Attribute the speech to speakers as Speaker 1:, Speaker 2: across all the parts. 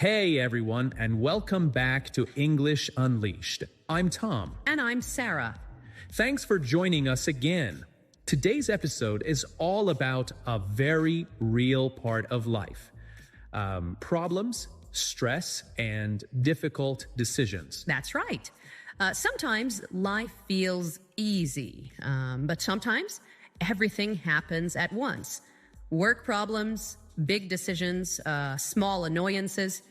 Speaker 1: Hey everyone, and welcome back to English Unleashed. I'm Tom.
Speaker 2: And I'm Sarah.
Speaker 1: Thanks for joining us again. Today's episode is all about a very real part of life. Problems, stress, and difficult decisions.
Speaker 2: That's right. Sometimes life feels easy, but sometimes everything happens at once. Work problems, big decisions, small annoyances.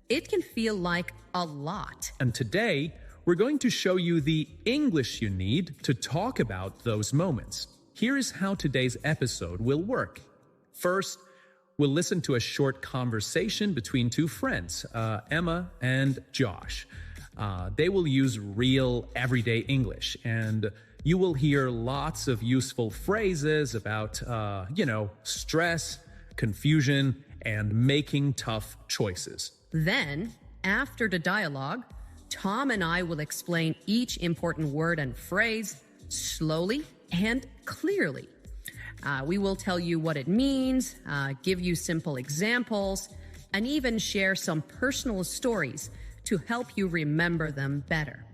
Speaker 2: It can feel like a lot.
Speaker 1: And today, we're going to show you the English you need to talk about those moments. Here is how today's episode will work. First, we'll listen to a short conversation between two friends, Emma and Josh. They will use real everyday English, and you will hear lots of useful phrases about, stress, confusion, and making tough choices.
Speaker 2: Then, after the dialogue, Tom and I will explain each important word and phrase slowly and clearly. We will tell you what it means, give you simple examples, and even share some personal stories to help you remember them better.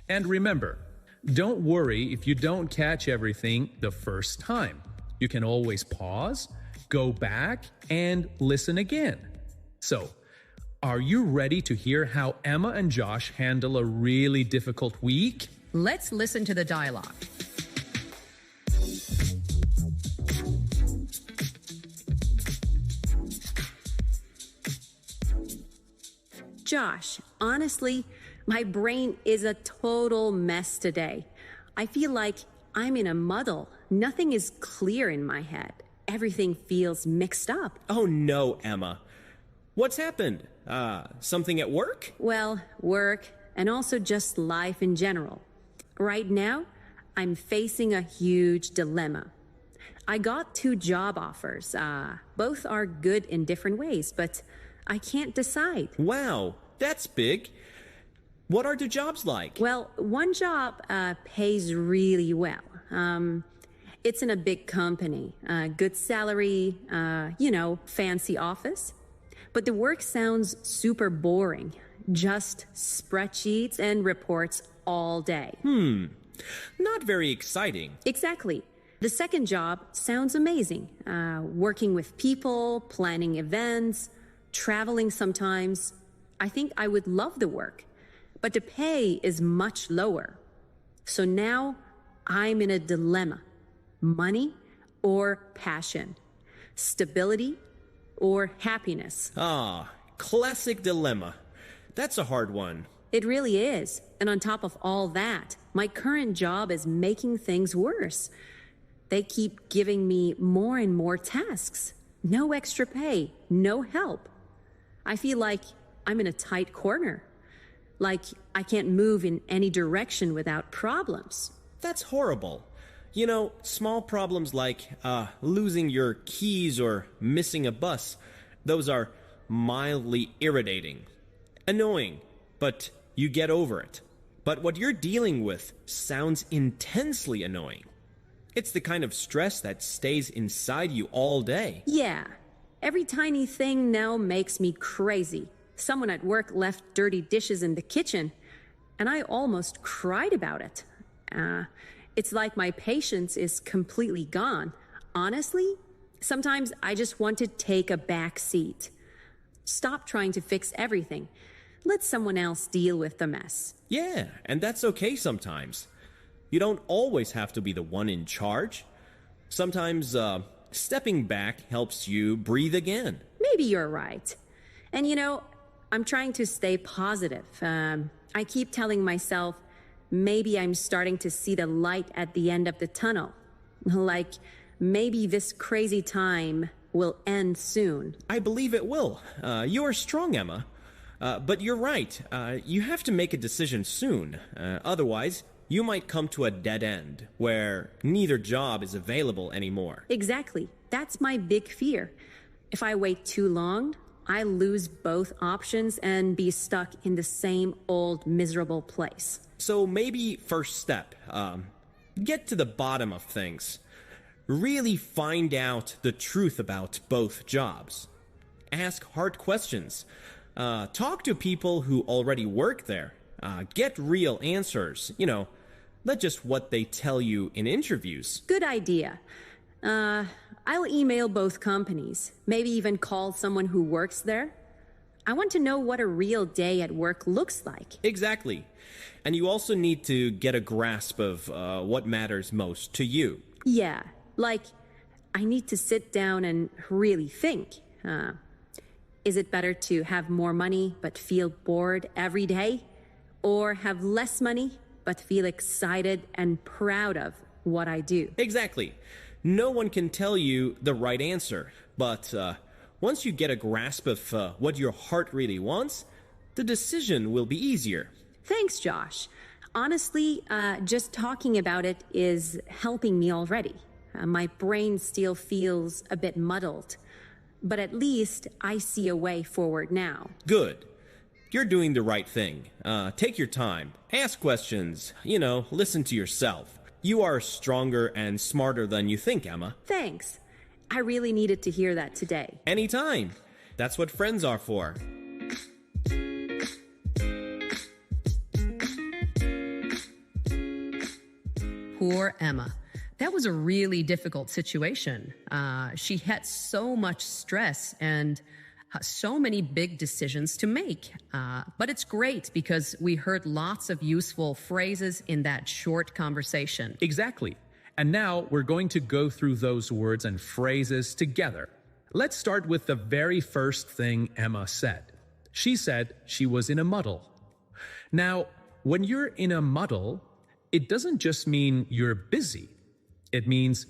Speaker 1: And remember, don't worry if you don't catch everything the first time. You can always pause, go back, and listen again. So, are you ready to hear how Emma and Josh handle a really difficult week?
Speaker 2: Let's listen to the dialogue.
Speaker 3: Josh, honestly, my brain is a total mess today. I feel like I'm in a muddle. Nothing is clear in my head. Everything feels mixed up.
Speaker 4: Oh no, Emma. What's happened? Something at work?
Speaker 3: Well, work and also just life in general. Right now, I'm facing a huge dilemma. I got 2 job offers. Both are good in different ways, but I can't decide.
Speaker 4: Wow, that's big. What are the jobs like?
Speaker 3: Well, one job pays really well. It's in a big company, good salary, fancy office. But the work sounds super boring. Just spreadsheets and reports all day.
Speaker 4: Not very exciting.
Speaker 3: Exactly. The second job sounds amazing. Working with people, planning events, traveling sometimes. I think I would love the work. But the pay is much lower. So now I'm in a dilemma. Money or passion? Stability or happiness?
Speaker 4: Classic dilemma. That's a hard one.
Speaker 3: It really is. And on top of all that, my current job is making things worse. They keep giving me more and more tasks. No extra pay, no help. I feel like I'm in a tight corner. Like I can't move in any direction without problems.
Speaker 4: That's horrible. You know, small problems like losing your keys or missing a bus, those are mildly irritating. Annoying, but you get over it. But what you're dealing with sounds intensely annoying. It's the kind of stress that stays inside you all day.
Speaker 3: Yeah, every tiny thing now makes me crazy. Someone at work left dirty dishes in the kitchen, and I almost cried about it. It's like my patience is completely gone. Honestly, sometimes I just want to take a back seat. Stop trying to fix everything. Let someone else deal with the mess.
Speaker 4: Yeah, and that's okay sometimes. You don't always have to be the one in charge. Sometimes, stepping back helps you breathe again.
Speaker 3: Maybe you're right. And I'm trying to stay positive. I keep telling myself, maybe I'm starting to see the light at the end of the tunnel. Like, maybe this crazy time will end soon.
Speaker 4: I believe it will. You are strong, Emma. But you're right. You have to make a decision soon. Otherwise, you might come to a dead end where neither job is available anymore.
Speaker 3: Exactly. That's my big fear. If I wait too long, I lose both options and be stuck in the same old miserable place.
Speaker 4: So maybe first step, get to the bottom of things. Really find out the truth about both jobs. Ask hard questions. Talk to people who already work there. Get real answers, not just what they tell you in interviews.
Speaker 3: Good idea. I'll email both companies, maybe even call someone who works there. I want to know what a real day at work looks like.
Speaker 4: Exactly. And you also need to get a grasp of what matters most to you.
Speaker 3: Yeah, like I need to sit down and really think. Is it better to have more money but feel bored every day? Or have less money but feel excited and proud of what I do?
Speaker 4: Exactly. No one can tell you the right answer, but once you get a grasp of what your heart really wants, the decision will be easier.
Speaker 3: Thanks, Josh. Honestly, just talking about it is helping me already. My brain still feels a bit muddled, but at least I see a way forward now.
Speaker 4: Good. You're doing the right thing. Take your time. Ask questions. Listen to yourself. You are stronger and smarter than you think, Emma.
Speaker 3: Thanks. I really needed to hear that today.
Speaker 4: Anytime. That's what friends are for.
Speaker 2: Poor Emma. That was a really difficult situation. She had so much stress and so many big decisions to make. But it's great because we heard lots of useful phrases in that short conversation.
Speaker 1: Exactly. And now we're going to go through those words and phrases together. Let's start with the very first thing Emma said. She said she was in a muddle. Now, when you're in a muddle, it doesn't just mean you're busy. It means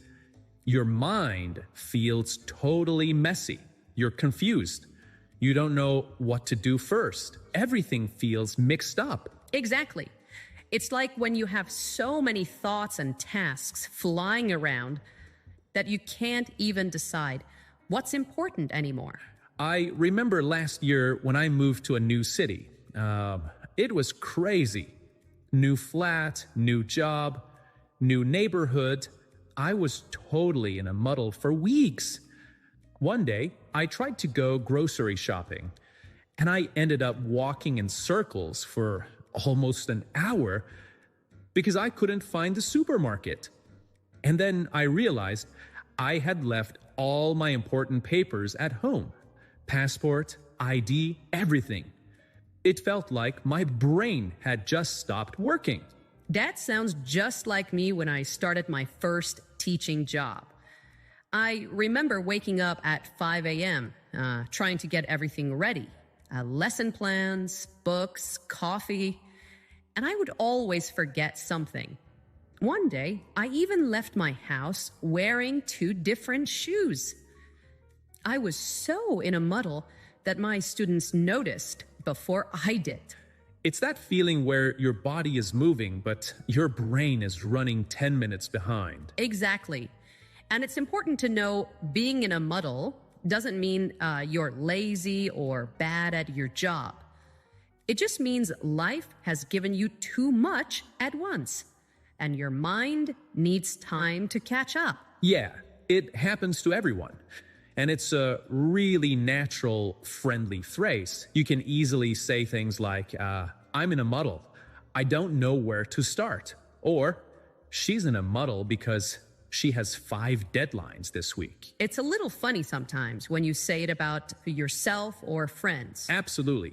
Speaker 1: your mind feels totally messy. You're confused. You don't know what to do first. Everything feels mixed up.
Speaker 2: Exactly. It's like when you have so many thoughts and tasks flying around that you can't even decide what's important anymore.
Speaker 1: I remember last year when I moved to a new city. It was crazy. New flat, new job, new neighborhood. I was totally in a muddle for weeks. One day, I tried to go grocery shopping, and I ended up walking in circles for almost an hour because I couldn't find the supermarket. And then I realized I had left all my important papers at home. Passport, ID, everything. It felt like my brain had just stopped working.
Speaker 2: That sounds just like me when I started my first teaching job. I remember waking up at 5 a.m., trying to get everything ready. Lesson plans, books, coffee, and I would always forget something. One day, I even left my house wearing 2 different shoes. I was so in a muddle that my students noticed before I did.
Speaker 1: It's that feeling where your body is moving, but your brain is running 10 minutes behind.
Speaker 2: Exactly. And it's important to know being in a muddle doesn't mean you're lazy or bad at your job. It just means life has given you too much at once, and your mind needs time to catch up.
Speaker 1: Yeah, it happens to everyone. And it's a really natural, friendly phrase. You can easily say things like, I'm in a muddle. I don't know where to start. Or, she's in a muddle because she has 5 deadlines this week.
Speaker 2: It's a little funny sometimes when you say it about yourself or friends.
Speaker 1: Absolutely.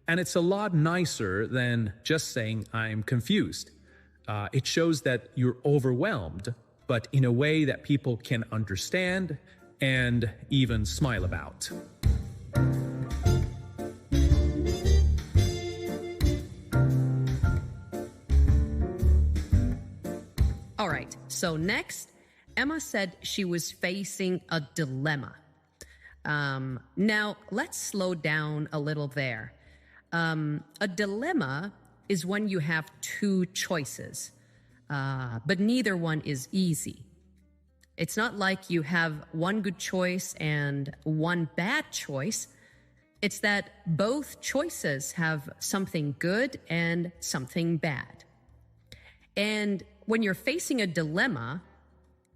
Speaker 1: And it's a lot nicer than just saying, I'm confused. It shows that you're overwhelmed, but in a way that people can understand and even smile about.
Speaker 2: All right, so next, Emma said she was facing a dilemma. Now, let's slow down a little there. A dilemma is when you have 2 choices, but neither one is easy. It's not like you have one good choice and one bad choice. It's that both choices have something good and something bad. And when you're facing a dilemma,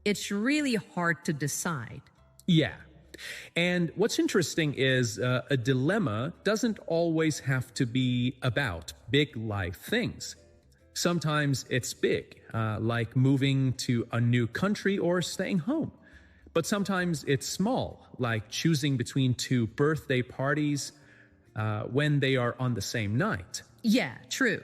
Speaker 2: it's really hard to decide.
Speaker 1: Yeah, And what's interesting is a dilemma doesn't always have to be about big life things. Sometimes it's big, like moving to a new country or staying home. But sometimes it's small, like choosing between two birthday parties when they are on the same night.
Speaker 2: Yeah, true.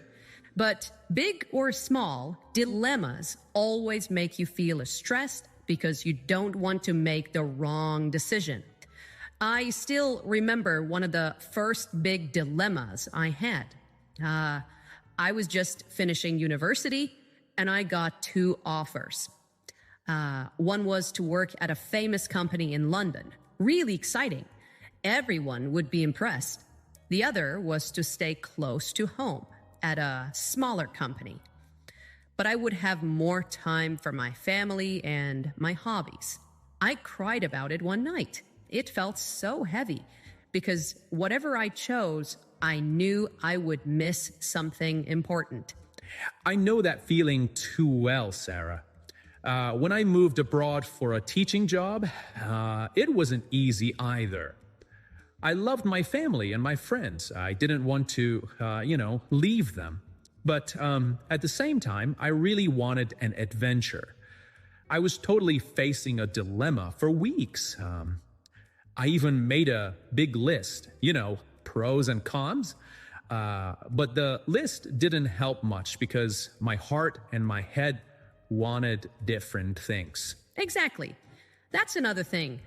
Speaker 2: But big or small, dilemmas always make you feel stressed because you don't want to make the wrong decision. I still remember one of the first big dilemmas I had. I was just finishing university and I got two offers. One was to work at a famous company in London. Really exciting. Everyone would be impressed. The other was to stay close to home at a smaller company. But I would have more time for my family and my hobbies. I cried about it one night. It felt so heavy because whatever I chose, I knew I would miss something important.
Speaker 1: I know that feeling too well, Sarah. When I moved abroad for a teaching job, it wasn't easy either. I loved my family and my friends. I didn't want to, leave them. But at the same time, I really wanted an adventure. I was totally facing a dilemma for weeks. I even made a big list, pros and cons. But the list didn't help much because my heart and my head wanted different things.
Speaker 2: Exactly. That's another thing.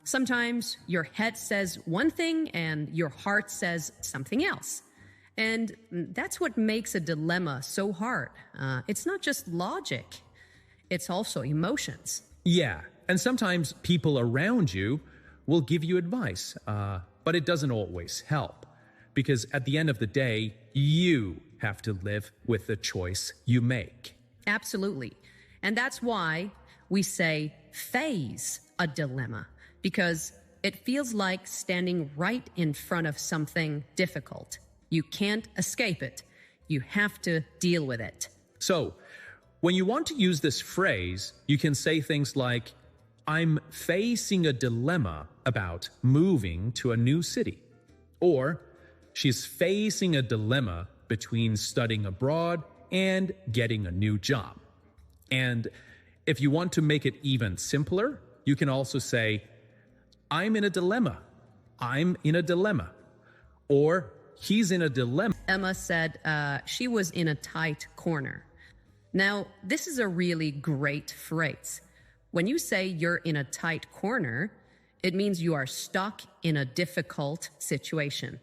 Speaker 2: Sometimes your head says one thing and your heart says something else. And that's what makes a dilemma so hard. It's not just logic. It's also emotions.
Speaker 1: Yeah, and sometimes people around you will give you advice, but it doesn't always help. Because at the end of the day, you have to live with the choice you make.
Speaker 2: Absolutely. And that's why we say face a dilemma, because it feels like standing right in front of something difficult. You can't escape it. You have to deal with it.
Speaker 1: So, when you want to use this phrase, you can say things like, I'm facing a dilemma about moving to a new city. Or, she's facing a dilemma between studying abroad and getting a new job. And if you want to make it even simpler, you can also say, I'm in a dilemma. I'm in a dilemma. Or, he's in a dilemma.
Speaker 2: Emma said she was in a tight corner. Now, this is a really great phrase. When you say you're in a tight corner, it means you are stuck in a difficult situation.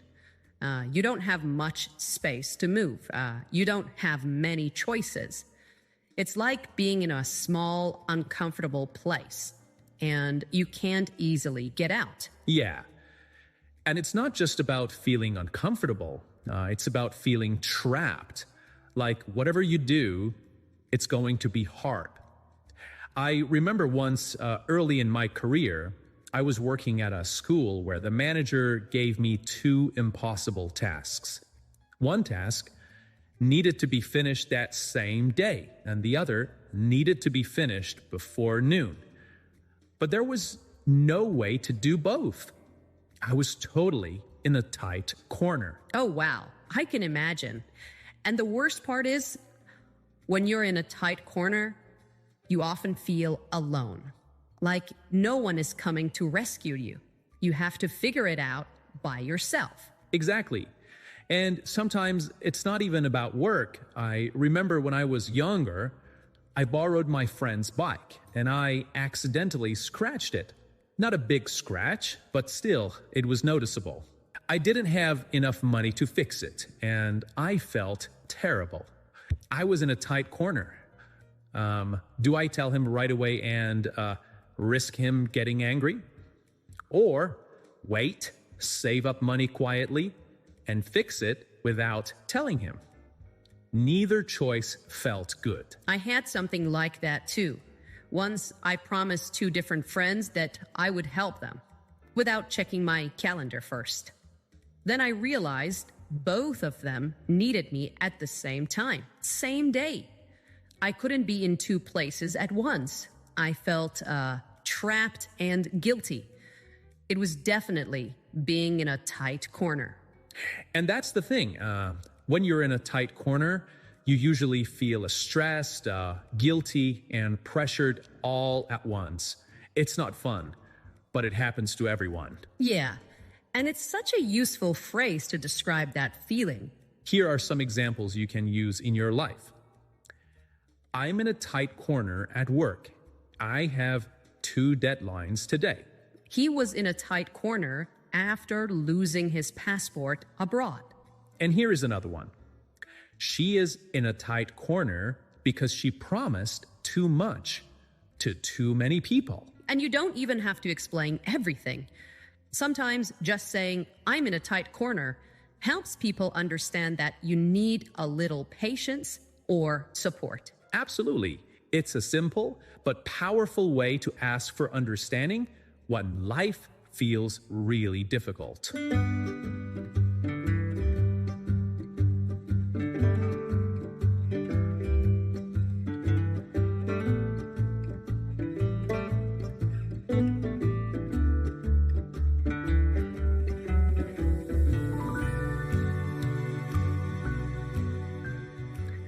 Speaker 2: You don't have much space to move. You don't have many choices. It's like being in a small, uncomfortable place, and you can't easily get out.
Speaker 1: Yeah. And it's not just about feeling uncomfortable. It's about feeling trapped. Like whatever you do, it's going to be hard. I remember once early in my career, I was working at a school where the manager gave me two impossible tasks. One task needed to be finished that same day, and the other needed to be finished before noon. But there was no way to do both. I was totally in a tight corner.
Speaker 2: Oh, wow. I can imagine. And the worst part is, when you're in a tight corner, you often feel alone. Like no one is coming to rescue you. You have to figure it out by yourself.
Speaker 1: Exactly. And sometimes it's not even about work. I remember when I was younger, I borrowed my friend's bike and I accidentally scratched it. Not a big scratch, but still, it was noticeable. I didn't have enough money to fix it, and I felt terrible. I was in a tight corner. Do I tell him right away and risk him getting angry? Or wait, save up money quietly, and fix it without telling him? Neither choice felt good.
Speaker 2: I had something like that too. Once I promised two different friends that I would help them without checking my calendar first. Then I realized both of them needed me at the same time, same day. I couldn't be in two places at once. I felt trapped and guilty. It was definitely being in a tight corner.
Speaker 1: And that's the thing. When you're in a tight corner, you usually feel stressed, guilty, and pressured all at once. It's not fun, but it happens to everyone.
Speaker 2: Yeah, and it's such a useful phrase to describe that feeling.
Speaker 1: Here are some examples you can use in your life. I'm in a tight corner at work. I have 2 deadlines today.
Speaker 2: He was in a tight corner after losing his passport abroad.
Speaker 1: And here is another one. She is in a tight corner because she promised too much to too many people.
Speaker 2: And you don't even have to explain everything. Sometimes just saying, I'm in a tight corner, helps people understand that you need a little patience or support.
Speaker 1: Absolutely. It's a simple but powerful way to ask for understanding when life feels really difficult.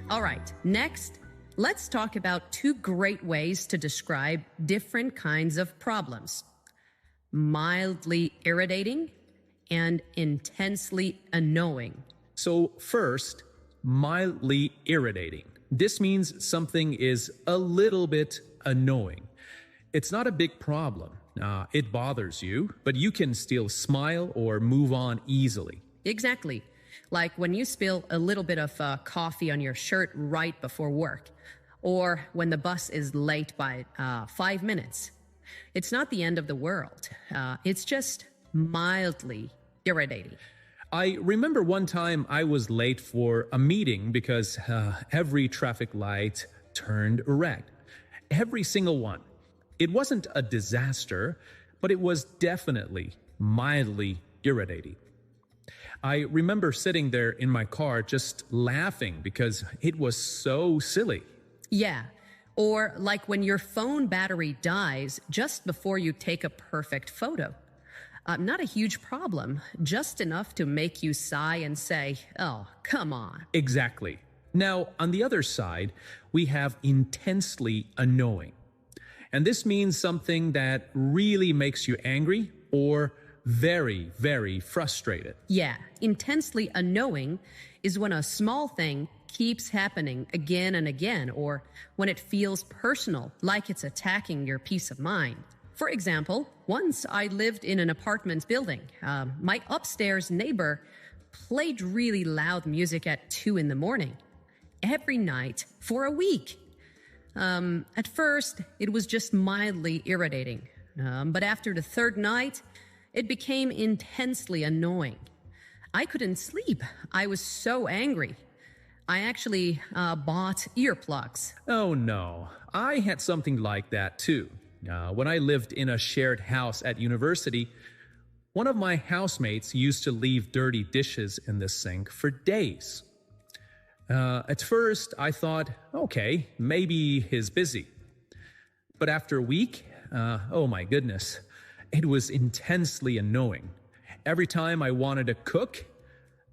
Speaker 2: All right, next, let's talk about 2 great ways to describe different kinds of problems: mildly irritating and intensely annoying.
Speaker 1: So first, mildly irritating. This means something is a little bit annoying. It's not a big problem. It bothers you, but you can still smile or move on easily.
Speaker 2: Exactly. Like when you spill a little bit of coffee on your shirt right before work, or when the bus is late by 5 minutes. It's not the end of the world. It's just mildly irritating.
Speaker 1: I remember one time I was late for a meeting because every traffic light turned red. Every single one. It wasn't a disaster, but it was definitely mildly irritating. I remember sitting there in my car just laughing because it was so silly.
Speaker 2: Yeah. Or like when your phone battery dies just before you take a perfect photo. Not a huge problem, just enough to make you sigh and say, oh, come on.
Speaker 1: Exactly. Now, on the other side, we have intensely annoying. And this means something that really makes you angry or very, very frustrated.
Speaker 2: Yeah, intensely annoying is when a small thing keeps happening again and again, or when it feels personal, like it's attacking your peace of mind. For example, once I lived in an apartment building. My upstairs neighbor played really loud music at 2 a.m. every night for a week. At first, it was just mildly irritating. But after the 3rd night, it became intensely annoying. I couldn't sleep. I was so angry. I actually bought earplugs.
Speaker 1: Oh no, I had something like that too. When I lived in a shared house at university, one of my housemates used to leave dirty dishes in the sink for days. At first, I thought, okay, maybe he's busy. But after a week, oh my goodness, it was intensely annoying. Every time I wanted to cook,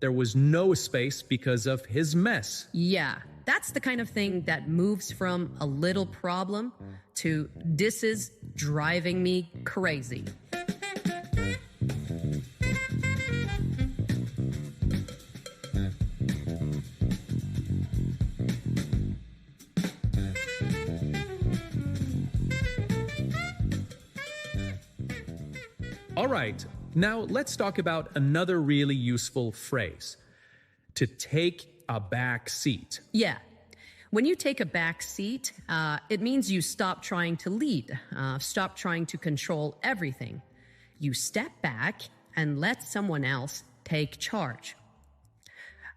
Speaker 1: there was no space because of his mess.
Speaker 2: Yeah, that's the kind of thing that moves from a little problem to this is driving me crazy.
Speaker 1: All right, now let's talk about another really useful phrase: to take a back seat.
Speaker 2: Yeah. When you take a back seat, it means you stop trying to lead, stop trying to control everything. You step back and let someone else take charge.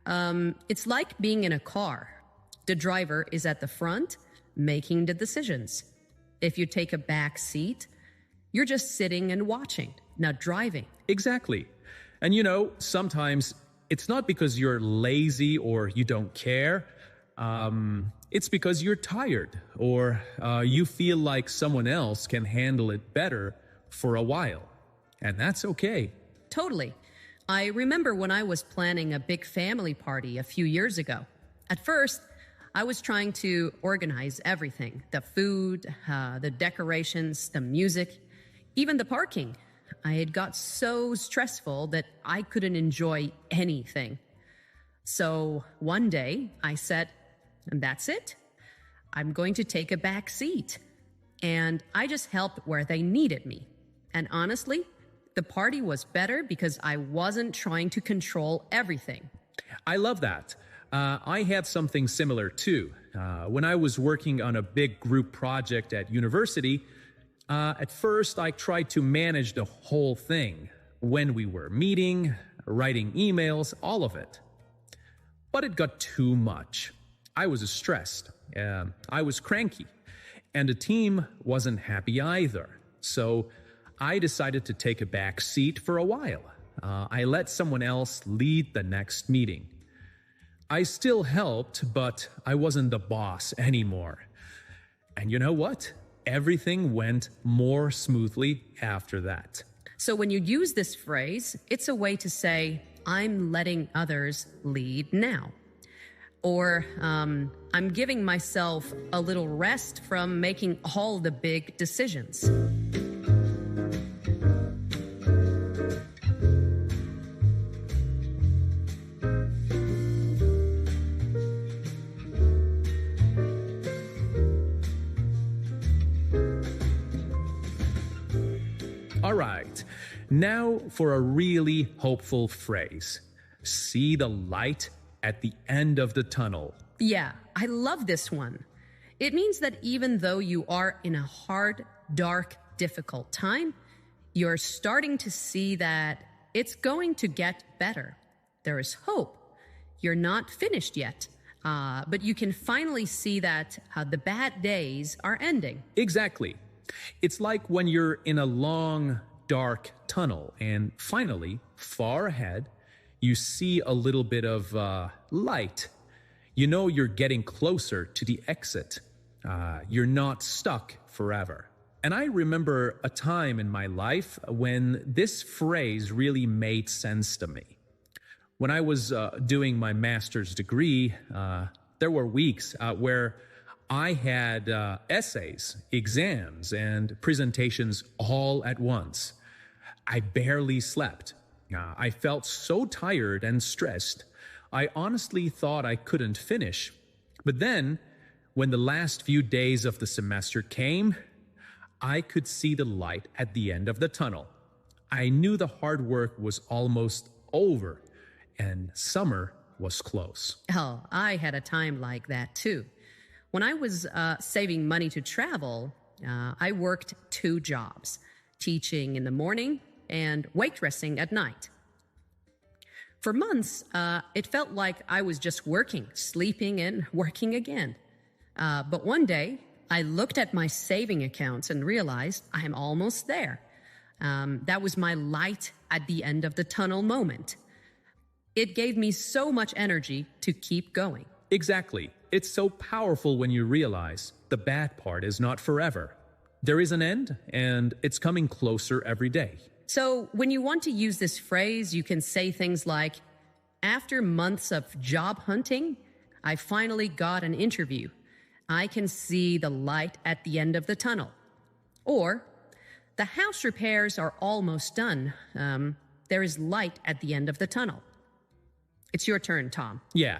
Speaker 2: It's like being in a car. The driver is at the front, making the decisions. If you take a back seat, you're just sitting and watching, not driving.
Speaker 1: Exactly. And you know, sometimes it's not because you're lazy or you don't care. It's because you're tired or you feel like someone else can handle it better for a while. and that's okay.
Speaker 2: Totally. I remember when I was planning a big family party a few years ago. At first, I was trying to organize everything: the food, the decorations, the music, even the parking. It got so stressful that I couldn't enjoy anything. So one day I said, that's it. I'm going to take a back seat. And I just helped where they needed me. And honestly, the party was better because I wasn't trying to control everything.
Speaker 1: I love that. I had something similar too. When I was working on a big group project at university, at first I tried to manage the whole thing. When we were meeting, writing emails, all of it. But it got too much. I was stressed. I was cranky. And the team wasn't happy either. So I decided to take a back seat for a while. I let someone else lead the next meeting. I still helped, but I wasn't the boss anymore. And you know what? Everything went more smoothly after that.
Speaker 2: So when you use this phrase, it's a way to say, I'm letting others lead now. Or I'm giving myself a little rest from making all the big decisions.
Speaker 1: All right, now for a really hopeful phrase. See the light at the end of the tunnel.
Speaker 2: Yeah, I love this one. It means that even though you are in a hard, dark, difficult time, you're starting to see that it's going to get better. There is hope. You're not finished yet, but you can finally see that the bad days are ending.
Speaker 1: Exactly. It's like when you're in a long, dark tunnel and finally, far ahead, you see a little bit of light. You know you're getting closer to the exit. You're not stuck forever. And I remember a time in my life when this phrase really made sense to me. When I was doing my master's degree, there were weeks where I had essays, exams, and presentations all at once. I barely slept. I felt so tired and stressed, I honestly thought I couldn't finish. But then, when the last few days of the semester came, I could see the light at the end of the tunnel. I knew the hard work was almost over, and summer was close.
Speaker 2: Oh, I had a time like that too. When I was saving money to travel, I worked 2 jobs, teaching in the morning and waitressing at night. For months, it felt like I was just working, sleeping, and working again. But one day, I looked at my saving accounts and realized I'm almost there. That was my light at the end of the tunnel moment. It gave me so much energy to keep going.
Speaker 1: Exactly. It's so powerful when you realize the bad part is not forever. There is an end, and it's coming closer every day.
Speaker 2: So when you want to use this phrase, you can say things like, after months of job hunting, I finally got an interview. I can see the light at the end of the tunnel. Or, the house repairs are almost done. There is light at the end of the tunnel. It's your turn, Tom.
Speaker 1: Yeah.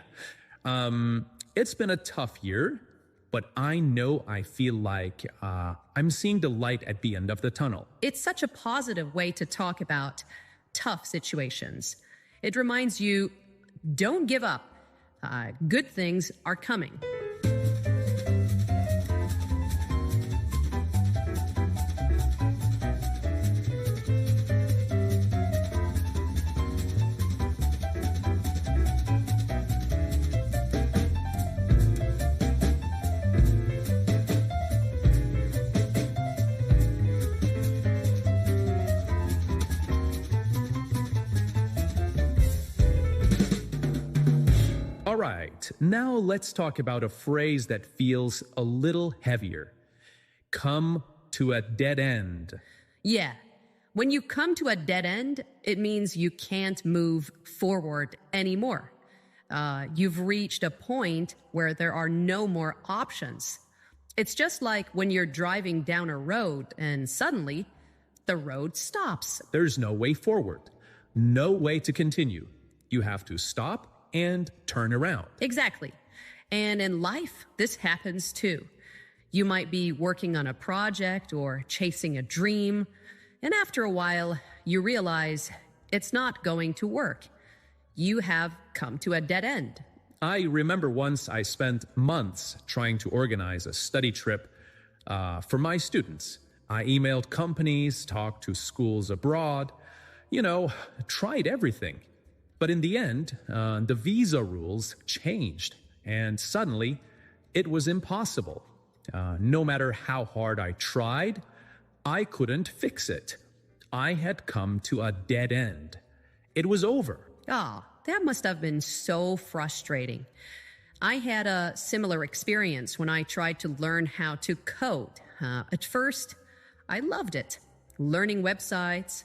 Speaker 1: It's been a tough year, but I know I feel like I'm seeing the light at the end of the tunnel.
Speaker 2: It's such a positive way to talk about tough situations. It reminds you, don't give up. Good things are coming.
Speaker 1: All right, now let's talk about a phrase that feels a little heavier. Come to a dead end.
Speaker 2: Yeah. When you come to a dead end, it means you can't move forward anymore. You've reached a point where there are no more options. It's just like when you're driving down a road and suddenly the road stops.
Speaker 1: There's no way forward, no way to continue. You have to stop and turn around.
Speaker 2: Exactly. And in life, this happens too. You might be working on a project or chasing a dream, and after a while, you realize it's not going to work. You have come to a dead end.
Speaker 1: I remember once I spent months trying to organize a study trip for my students. I emailed companies, talked to schools abroad, tried everything. But in the end, the visa rules changed, and suddenly it was impossible. No matter how hard I tried, I couldn't fix it. I had come to a dead end. It was over.
Speaker 2: That must have been so frustrating. I had a similar experience when I tried to learn how to code. At first, I loved it. Learning websites,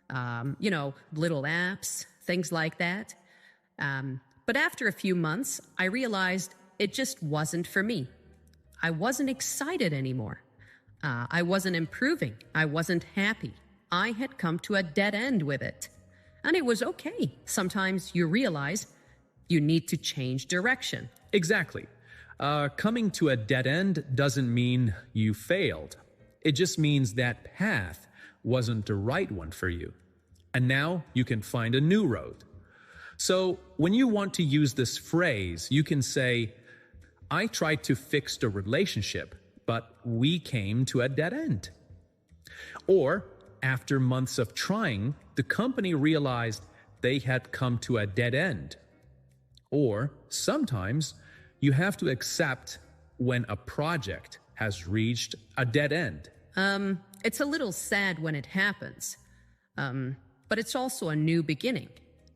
Speaker 2: little apps, things like that. But after a few months, I realized it just wasn't for me. I wasn't excited anymore. I wasn't improving. I wasn't happy. I had come to a dead end with it. And it was okay. Sometimes you realize you need to change direction.
Speaker 1: Exactly. Coming to a dead end doesn't mean you failed. It just means that path wasn't the right one for you. And now you can find a new road. So when you want to use this phrase, you can say, I tried to fix the relationship, but we came to a dead end. Or, after months of trying, the company realized they had come to a dead end. Or, sometimes, you have to accept when a project has reached a dead end.
Speaker 2: It's a little sad when it happens, but it's also a new beginning.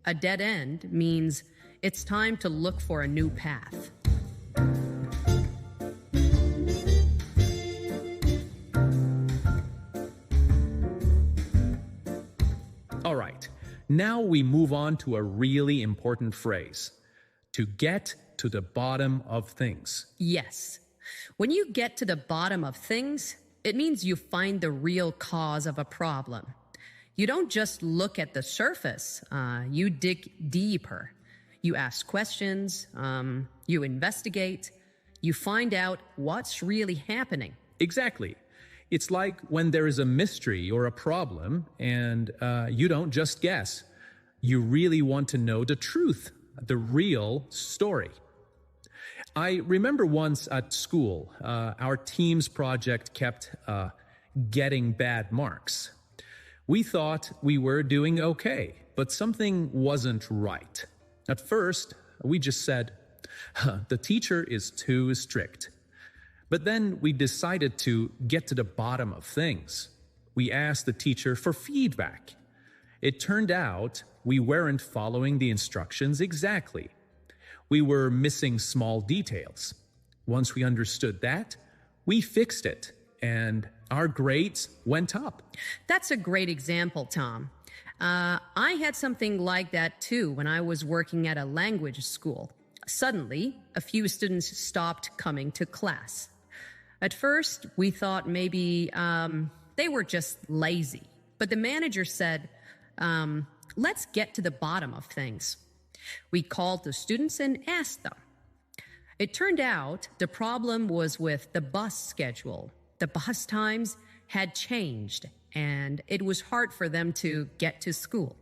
Speaker 2: A dead end means it's time to look for a new path.
Speaker 1: All right, now we move on to a really important phrase. To get to the bottom of things.
Speaker 2: Yes. When you get to the bottom of things, it means you find the real cause of a problem. You don't just look at the surface, you dig deeper. You ask questions, you investigate, you find out what's really happening.
Speaker 1: Exactly. It's like when there is a mystery or a problem and you don't just guess. You really want to know the truth, the real story. I remember once at school, our team's project kept getting bad marks. We thought we were doing okay, but something wasn't right. At first, we just said, the teacher is too strict. But then we decided to get to the bottom of things. We asked the teacher for feedback. It turned out we weren't following the instructions exactly. We were missing small details. Once we understood that, we fixed it, and our grades went up.
Speaker 2: That's a great example, Tom. I had something like that too when I was working at a language school. Suddenly, a few students stopped coming to class. At first, we thought maybe they were just lazy. But the manager said, let's get to the bottom of things. We called the students and asked them. It turned out the problem was with the bus schedule. The bus times had changed, and it was hard for them to get to school.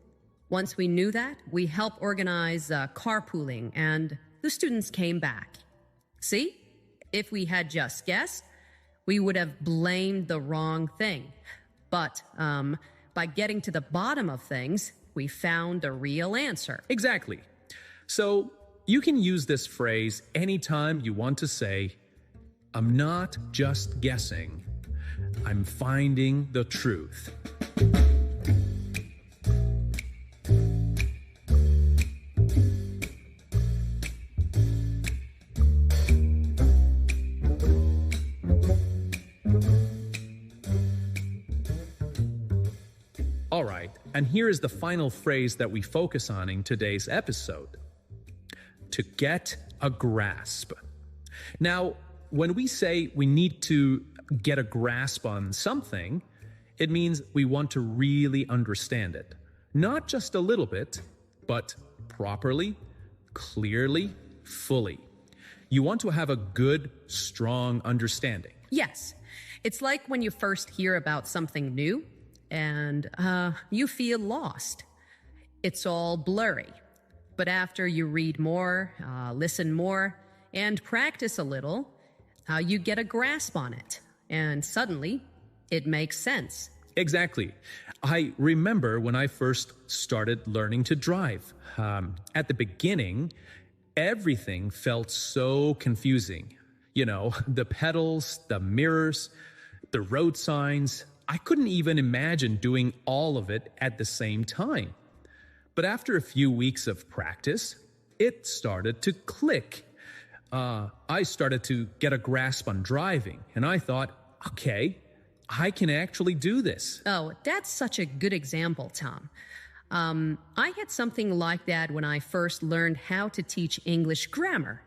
Speaker 2: Once we knew that, we helped organize carpooling, and the students came back. See, if we had just guessed, we would have blamed the wrong thing. But by getting to the bottom of things, we found the real answer.
Speaker 1: Exactly. So you can use this phrase anytime you want to say, I'm not just guessing, I'm finding the truth. And here is the final phrase that we focus on in today's episode. To get a grasp. Now, when we say we need to get a grasp on something, it means we want to really understand it. Not just a little bit, but properly, clearly, fully. You want to have a good, strong understanding.
Speaker 2: Yes. It's like when you first hear about something new and you feel lost. It's all blurry. But after you read more, listen more, and practice a little, you get a grasp on it. And suddenly, it makes sense.
Speaker 1: Exactly. I remember when I first started learning to drive. At the beginning, everything felt so confusing. You know, the pedals, the mirrors, the road signs. I couldn't even imagine doing all of it at the same time. But after a few weeks of practice, it started to click. I started to get a grasp on driving, and I thought, okay, I can actually do this.
Speaker 2: Oh, that's such a good example, Tom. I had something like that when I first learned how to teach English grammar.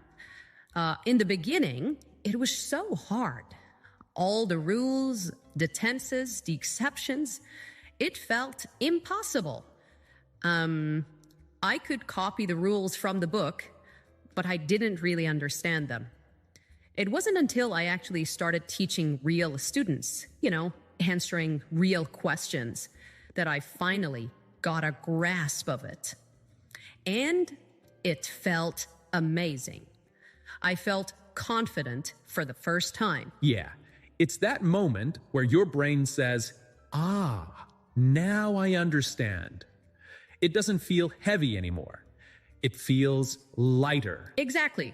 Speaker 2: In the beginning, it was so hard. All the rules, the tenses, the exceptions, it felt impossible. I could copy the rules from the book, but I didn't really understand them. It wasn't until I actually started teaching real students, answering real questions, that I finally got a grasp of it. And it felt amazing. I felt confident for the first time.
Speaker 1: Yeah, it's that moment where your brain says, now I understand. It doesn't feel heavy anymore. It feels lighter.
Speaker 2: Exactly.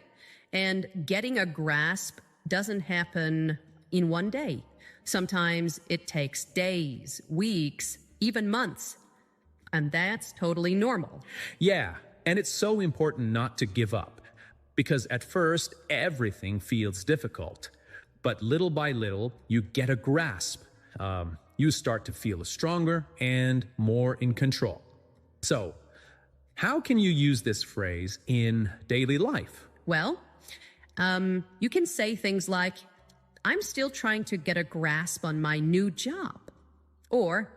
Speaker 2: And getting a grasp doesn't happen in one day. Sometimes it takes days, weeks, even months. And that's totally normal.
Speaker 1: Yeah, and it's so important not to give up. Because at first, everything feels difficult. But little by little, you get a grasp. You start to feel stronger and more in control. So, how can you use this phrase in daily life?
Speaker 2: Well, you can say things like, I'm still trying to get a grasp on my new job. Or,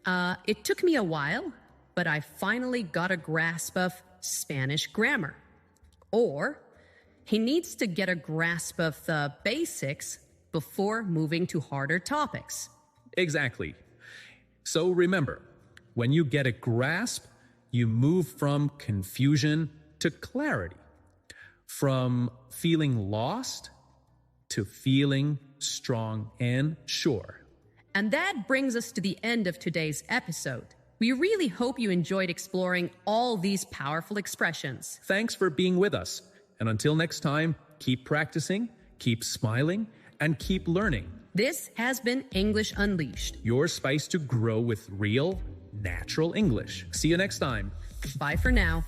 Speaker 2: it took me a while, but I finally got a grasp of Spanish grammar. Or, he needs to get a grasp of the basics before moving to harder topics.
Speaker 1: Exactly. So remember, when you get a grasp, you move from confusion to clarity. From feeling lost to feeling strong and sure.
Speaker 2: And that brings us to the end of today's episode. We really hope you enjoyed exploring all these powerful expressions.
Speaker 1: Thanks for being with us. And until next time, keep practicing, keep smiling, and keep learning.
Speaker 2: This has been English Unleashed.
Speaker 1: Your spice to grow with real, natural English. See you next time.
Speaker 2: Bye for now.